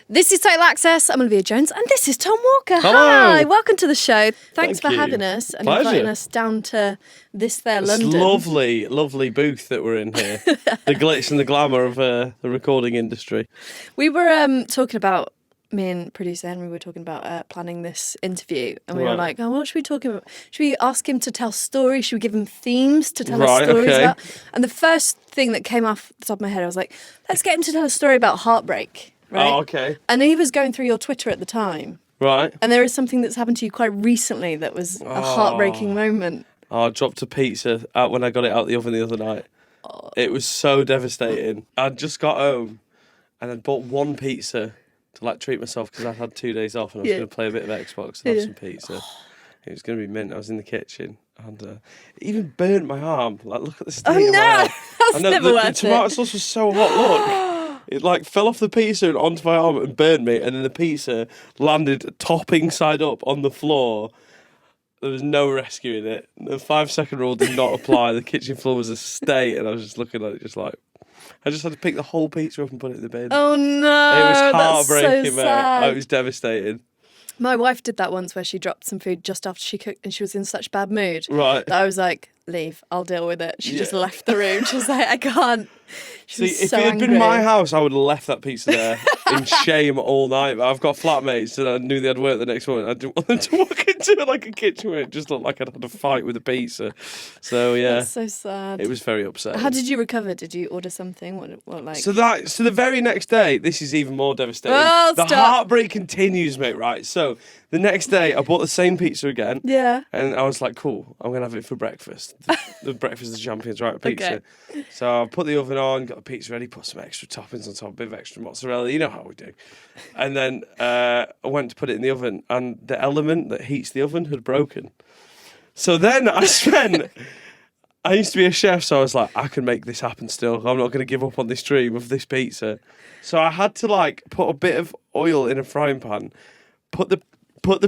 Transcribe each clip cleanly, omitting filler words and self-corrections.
This is Total Access. I'm Olivia Jones, and this is Tom Walker. Hello. Hi, welcome to the show. Thanks Thank for you. having us and Pleasure. inviting us down to London. This lovely booth that we're in here. The glitz and the glamour of the recording industry. We were talking about, me and producer Henry were talking about planning this interview, and we were like, oh, what should we talk about? Should we ask him to tell stories? Should we give him themes to tell us stories about? And the first thing that came off the top of my head, I was like, let's get him to tell a story about heartbreak. Right? Oh, okay. And he was going through your Twitter at the time. Right. And there is something that's happened to you quite recently that was a heartbreaking moment. I dropped a pizza out when I got it out the oven the other night. It was so devastating. I'd just got home and I'd bought one pizza to treat myself because I'd had 2 days off and I was going to play a bit of Xbox and have some pizza. It was going to be mint. I was in the kitchen and it even burnt my arm. Look at the state of my arm. That's never worth it. The tomato sauce was so hot, look. It fell off the pizza and onto my arm and burned me, and then the pizza landed topping side up on the floor. There was no rescuing it. The 5-second rule did not apply. The kitchen floor was a state, and I was just looking at it I just had to pick the whole pizza up and put it in the bin. Oh no, it was heartbreaking, that's so sad. mate. It was devastating. My wife did that once where she dropped some food just after she cooked and she was in such bad mood. Right. That I was like, leave, I'll deal with it. She just left the room. She was like, I can't. She was if so it had angry. been my house, I would have left that pizza there in shame all night. But I've got flatmates and I knew they had work the next morning. I didn't want them to walk into a kitchen where it just looked like I'd had a fight with a pizza. So yeah, That's so sad. it was very upsetting. How did you recover? Did you order something? What So the very next day, this is even more devastating. Oh, the stop. heartbreak continues, mate. Right. So the next day, I bought the same pizza again. Yeah. And I was like, cool, I'm gonna have it for breakfast. The breakfast of the champions, right? Pizza. Okay. So I put the oven on, got the pizza ready, put some extra toppings on top, a bit of extra mozzarella. You know how we do. And then I went to put it in the oven, and the element that heats the oven had broken. So then I used to be a chef, so I was like, I can make this happen still. I'm not going to give up on this dream of this pizza. So I had to put a bit of oil in a frying pan, put the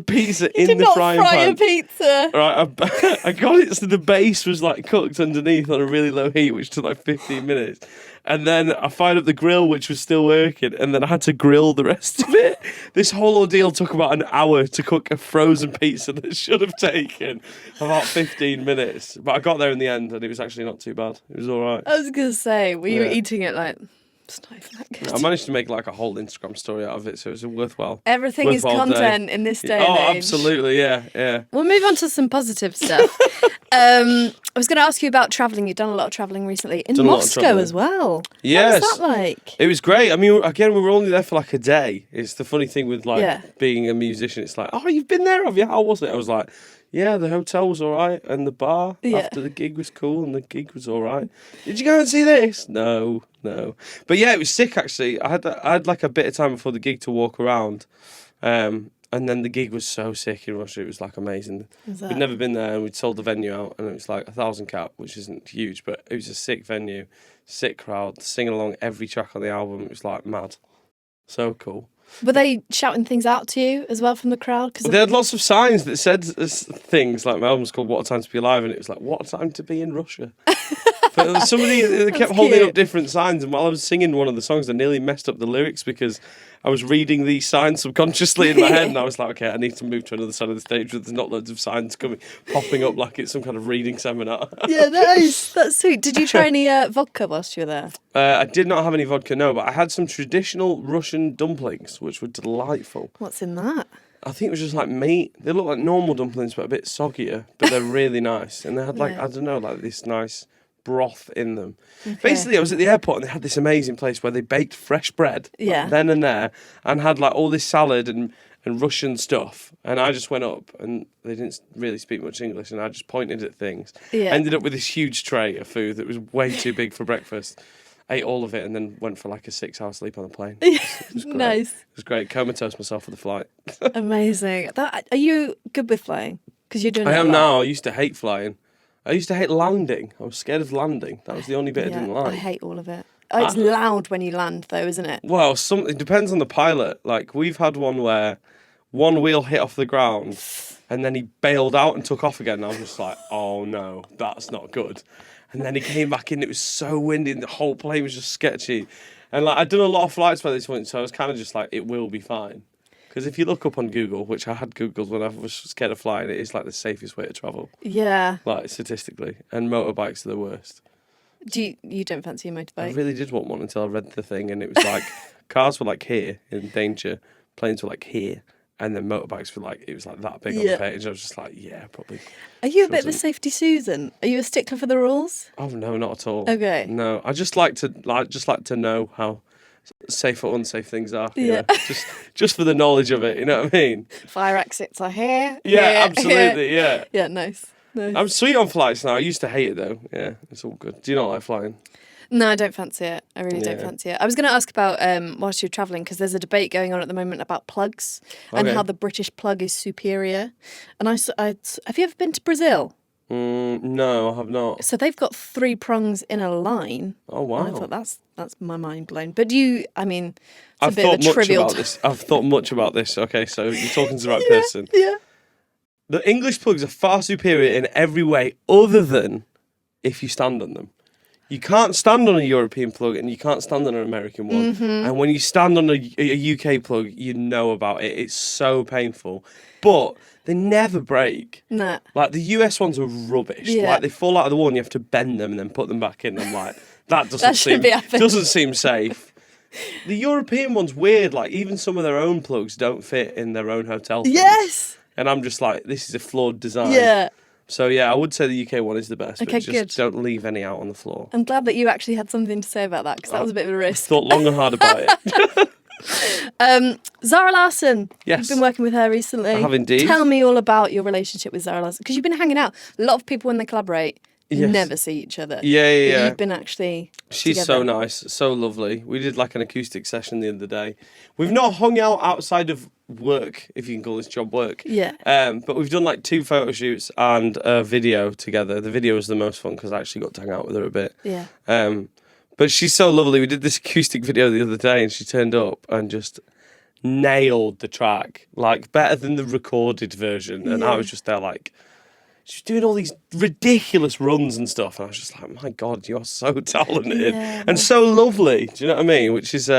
pizza in the frying pan. You did not fry a pizza. Right, I got it so the base was cooked underneath on a really low heat, which took 15 minutes. And then I fired up the grill, which was still working, and then I had to grill the rest of it. This whole ordeal took about an hour to cook a frozen pizza that should have taken about 15 minutes. But I got there in the end, and it was actually not too bad. It was all right. I was going to say, were you eating it it's not even that good. I managed to make a whole Instagram story out of it, so it was a worthwhile. Everything is content in this day and age. Oh, absolutely, yeah. We'll move on to some positive stuff. I was going to ask you about travelling. You've done a lot of travelling recently. In Moscow as well. Yes. What was that like? It was great. I mean, again, we were only there for a day. It's the funny thing with being a musician. It's oh, you've been there, have you? How was it? I was like, yeah, the hotel was all right, and the bar after the gig was cool, and the gig was all right. Did you go and see this? No. But yeah, it was sick, actually. I had a bit of time before the gig to walk around, and then the gig was so sick in Russia. It was amazing. We'd never been there, and we'd sold the venue out, and it was 1,000 cap, which isn't huge, but it was a sick venue, sick crowd, singing along every track on the album. It was mad. So cool. Were they shouting things out to you as well from the crowd? They had lots of signs that said things my album's called What a Time to Be Alive, and it was what a time to be in Russia. But somebody they kept holding up different signs, and while I was singing one of the songs, I nearly messed up the lyrics because I was reading these signs subconsciously in my head, and I was like, okay, I need to move to another side of the stage where there's not loads of signs popping up like it's some kind of reading seminar. Yeah, that's sweet. Did you try any vodka whilst you were there? I did not have any vodka, no, but I had some traditional Russian dumplings, which were delightful. What's in that? I think it was just meat. They look like normal dumplings, but a bit soggier, but they're really nice. And they had I don't know, this nice broth in them. Okay. Basically, I was at the airport and they had this amazing place where they baked fresh bread then and there, and had all this salad and Russian stuff. And I just went up and they didn't really speak much English, and I just pointed at things. Yeah. Ended up with this huge tray of food that was way too big for breakfast. Ate all of it and then went for a 6-hour sleep on the plane. It was great. Nice. It was great. Comatose myself for the flight. Amazing. Are you good with flying? Because you're doing. I am now. I used to hate flying. I used to hate landing. I was scared of landing. That was the only bit I didn't like. I hate all of it. Oh, it's loud when you land, though, isn't it? Well, it depends on the pilot. We've had one where one wheel hit off the ground and then he bailed out and took off again. And I was just like, oh no, that's not good. And then he came back in. It was so windy and the whole plane was just sketchy. And like I'd done a lot of flights by this point, so I was kind of just like, it will be fine. Because if you look up on Google, which I had Googled when I was scared of flying, it is like the safest way to travel. Yeah. Like statistically, and motorbikes are the worst. You don't fancy a motorbike? I really did want one until I read the thing, and it was like cars were like here in danger, planes were like here, and then motorbikes were like it was like that big on the page. I was just like, yeah, probably. Are you a bit of a safety Susan? Are you a stickler for the rules? Oh no, not at all. Okay. No, I just like to know how safe or unsafe things are. Yeah. Just for the knowledge of it. You know what I mean? Fire exits are here. Yeah, absolutely. Yeah. Yeah, nice. I'm sweet on flights now. I used to hate it though. Yeah, it's all good. Do you not like flying? No, I don't fancy it. I really don't fancy it. I was going to ask about whilst you're travelling, because there's a debate going on at the moment about plugs and how the British plug is superior. And have you ever been to Brazil? No, I have not. So they've got 3 prongs in a line. Oh wow! And I thought that's my mind blown. But it's I've a bit of a trivial. I've thought much about this. Okay, so you're talking to the right person. Yeah. The English plugs are far superior in every way, other than if you stand on them. You can't stand on a European plug and you can't stand on an American one. Mm-hmm. And when you stand on a UK plug, you know about it. It's so painful. But they never break. Nah. Like the US ones are rubbish. Yeah. Like they fall out of the wall and you have to bend them and then put them back in. I'm like, that doesn't seem safe. The European one's weird. Like even some of their own plugs don't fit in their own hotel things. Yes. And I'm just like, this is a flawed design. Yeah. So yeah, I would say the UK one is the best. Okay, but just good. Don't leave any out on the floor. I'm glad that you actually had something to say about that, because that was a bit of a risk. Thought long and hard about it. Zara Larsson. Yes. You've been working with her recently. I have indeed. Tell me all about your relationship with Zara Larsson, because you've been hanging out. A lot of people when they collaborate never see each other. Yeah. But you've been actually She's together. so nice, so lovely. We did like an acoustic session the other day. We've not hung out outside of work, if you can call this job work. Yeah. But we've done like 2 photo shoots and a video together. The video was the most fun because I actually got to hang out with her a bit. Yeah. But she's so lovely. We did this acoustic video the other day and she turned up and just nailed the track, like better than the recorded version. And I was just there like, she was doing all these ridiculous runs and stuff. And I was just like, my God, you're so talented and so lovely. Do you know what I mean? Which is,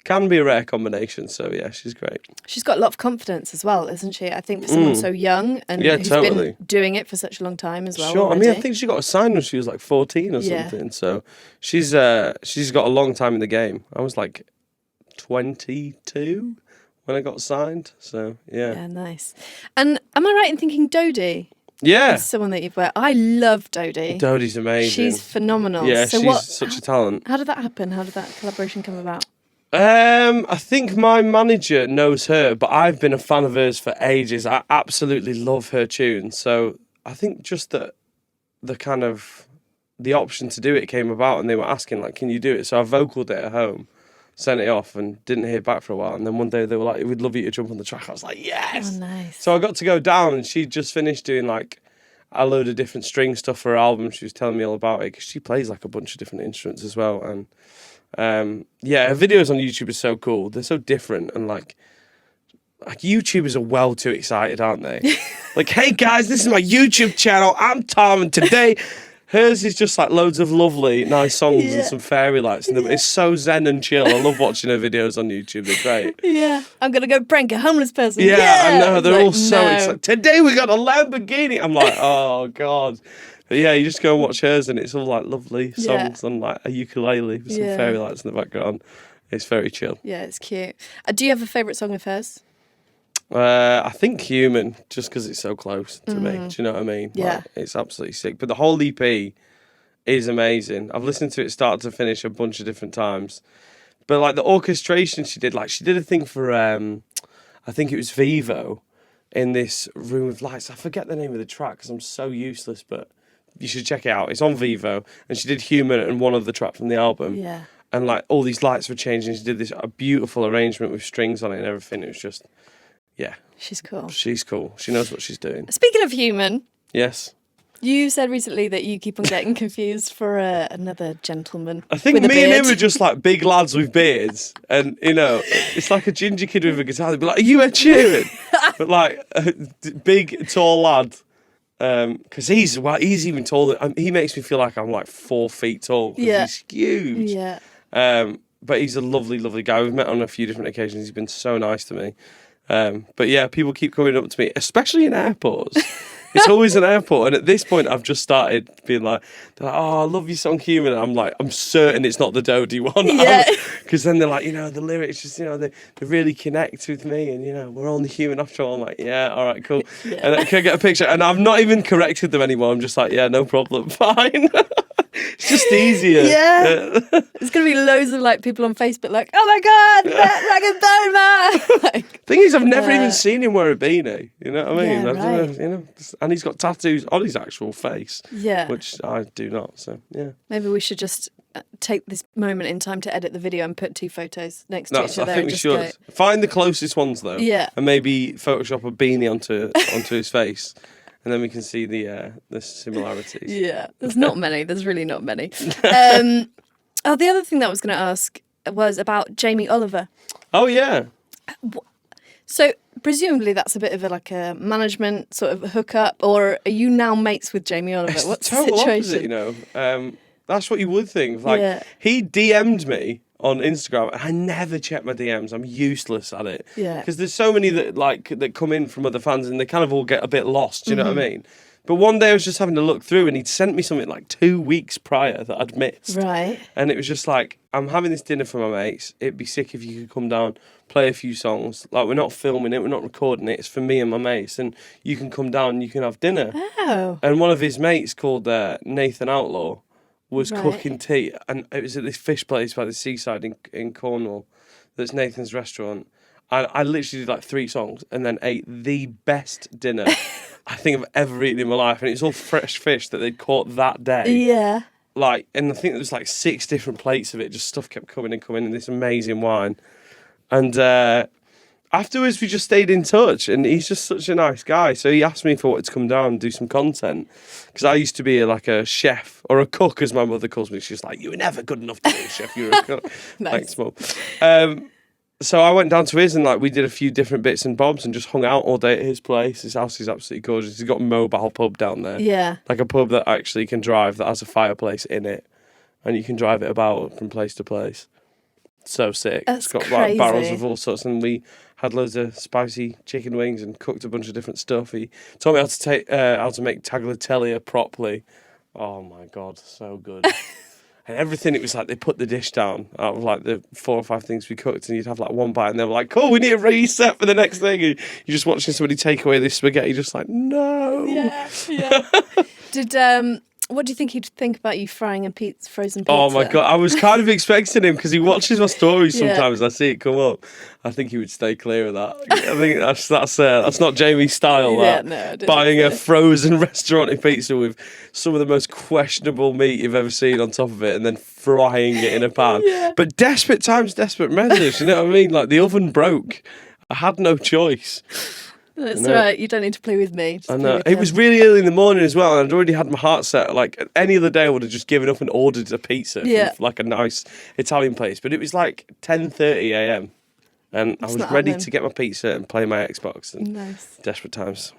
can be a rare combination. So yeah, she's great. She's got a lot of confidence as well, isn't she? I think for someone so young and who's been doing it for such a long time as well. Sure. Already. I mean, I think she got signed when she was like 14 or something. So she's got a long time in the game. I was like 22 when I got signed. So yeah. Yeah, nice. And am I right in thinking Dodie? Yeah. Is someone that you've worked. I love Dodie. Dodie's amazing. She's phenomenal. Yeah, she's such a talent. How did that happen? How did that collaboration come about? I think my manager knows her, but I've been a fan of hers for ages. I absolutely love her tunes. So I think just that the option to do it came about and they were asking, like, can you do it? So I vocaled it at home, sent it off and didn't hear back for a while. And then one day they were like, we'd love you to jump on the track. I was like, yes. Oh, nice. So I got to go down and she'd just finished doing like a load of different string stuff for her album. She was telling me all about it because she plays like a bunch of different instruments as well. And her videos on YouTube are so cool. They're so different and like YouTubers are well too excited, aren't they? Like, hey guys, this is my YouTube channel. I'm Tom, and today hers is just like loads of lovely, nice songs and some fairy lights. And it's so zen and chill. I love watching her videos on YouTube. They're great. Yeah, I'm gonna go prank a homeless person. Yeah, I know. They're all so excited. Today we got a Lamborghini. I'm like, oh God. But yeah, you just go and watch hers and it's all like lovely songs on like a ukulele with some fairy lights in the background. It's very chill. Yeah, it's cute. Do you have a favourite song of hers? I think Human, just because it's so close to me. Do you know what I mean? Yeah. Like, it's absolutely sick. But the whole EP is amazing. I've listened to it start to finish a bunch of different times. But like the orchestration she did a thing for, I think it was Vivo, in this room of lights. I forget the name of the track because I'm so useless, but you should check it out. It's on Vivo, and she did Human and one other track from the album. Yeah. And like all these lights were changing. She did this a beautiful arrangement with strings on it and everything. It was just, yeah. She's cool. She's cool. She knows what she's doing. Speaking of Human. Yes. You said recently that you keep on getting confused for another gentleman. I think me and him are just like big lads with beards. And, you know, it's like a ginger kid with a guitar. They'd be like, are you Ed Sheeran? But like a big, tall lad. Because he's even taller. He makes me feel like I'm like 4 feet tall. Yeah. He's huge. Yeah. but he's a lovely, lovely guy. We've met on a few different occasions. He's been so nice to me. But yeah, people keep coming up to me, especially in airports. It's always an airport, and at this point, I've just started being like, they're like, "Oh, I love your song, Human." And I'm like, I'm certain it's not the Dodie one, because then they're like, the lyrics just, they really connect with me, and we're only human after all. I'm like, yeah, all right, cool. Yeah. And I can get a picture, and I've not even corrected them anymore. I'm just like, yeah, no problem, fine. It's just easier. Yeah. There's going to be loads of people on Facebook like, oh my God, Rag and Bone. Thing is, I've never even seen him wear a beanie. You know what I mean? Yeah, right. And he's got tattoos on his actual face. Yeah. Which I do not, so yeah. Maybe we should just take this moment in time to edit the video and put 2 photos next to each other. I think we should. Find the closest ones though. Yeah. And maybe Photoshop a beanie onto his face. And then we can see the similarities. Yeah, there's not many. There's really not many. The other thing that I was going to ask was about Jamie Oliver. Oh, yeah. So presumably that's a bit of a management sort of hookup, or are you now mates with Jamie Oliver? It's What's the the total situation? Opposite, that's what you would think. He DM'd me on Instagram, and I never check my DMs. I'm useless at it. Yeah. Because there's so many that come in from other fans, and they kind of all get a bit lost. You know what I mean? But one day I was just having to look through, and he'd sent me something 2 weeks prior that I'd missed. Right. And it was just like, I'm having this dinner for my mates. It'd be sick if you could come down, play a few songs. We're not filming it, we're not recording it. It's for me and my mates, and you can come down and you can have dinner. Oh. And one of his mates called Nathan Outlaw was cooking tea, and it was at this fish place by the seaside in Cornwall. That's Nathan's restaurant. And I literally did 3 songs and then ate the best dinner I think I've ever eaten in my life. And it's all fresh fish that they'd caught that day. Yeah. And I think there was 6 different plates of it. Just stuff kept coming and this amazing wine. And afterwards we just stayed in touch, and he's just such a nice guy. So he asked me if I wanted to come down and do some content, because I used to be a chef, or a cook as my mother calls me. She's like, you were never good enough to be a chef, you were a cook. Nice. Thanks, Mum. So I went down to his, and we did a few different bits and bobs and just hung out all day at his place. His house is absolutely gorgeous. He's got a mobile pub down there. Yeah. A pub that actually can drive, that has a fireplace in it, and you can drive it about from place to place. So sick. That's it's got crazy. Barrels of all sorts, and we had loads of spicy chicken wings and cooked a bunch of different stuff. He taught me how to make tagliatelle properly. Oh my God, so good. And everything, it was they put the dish down out of the 4 or 5 things we cooked, and you'd have one bite, and they were like, cool, we need a reset for the next thing. And you're just watching somebody take away this spaghetti, just no. Yeah. What do you think he'd think about you frying a frozen pizza? Oh my God, I was kind of expecting him, because he watches my stories sometimes. I see it come up. I think he would stay clear of that. I think that's not Jamie's style. Buying a frozen restaurant pizza with some of the most questionable meat you've ever seen on top of it, and then frying it in a pan. Yeah. But desperate times, desperate measures. You know what I mean? The oven broke. I had no choice. That's right. You don't need to play with me. I know. It was really early in the morning as well, and I'd already had my heart set. Any other day, I would have just given up and ordered a pizza from a nice Italian place. But it was 10:30 a.m. and I was ready to get my pizza and play my Xbox. And nice. Desperate times.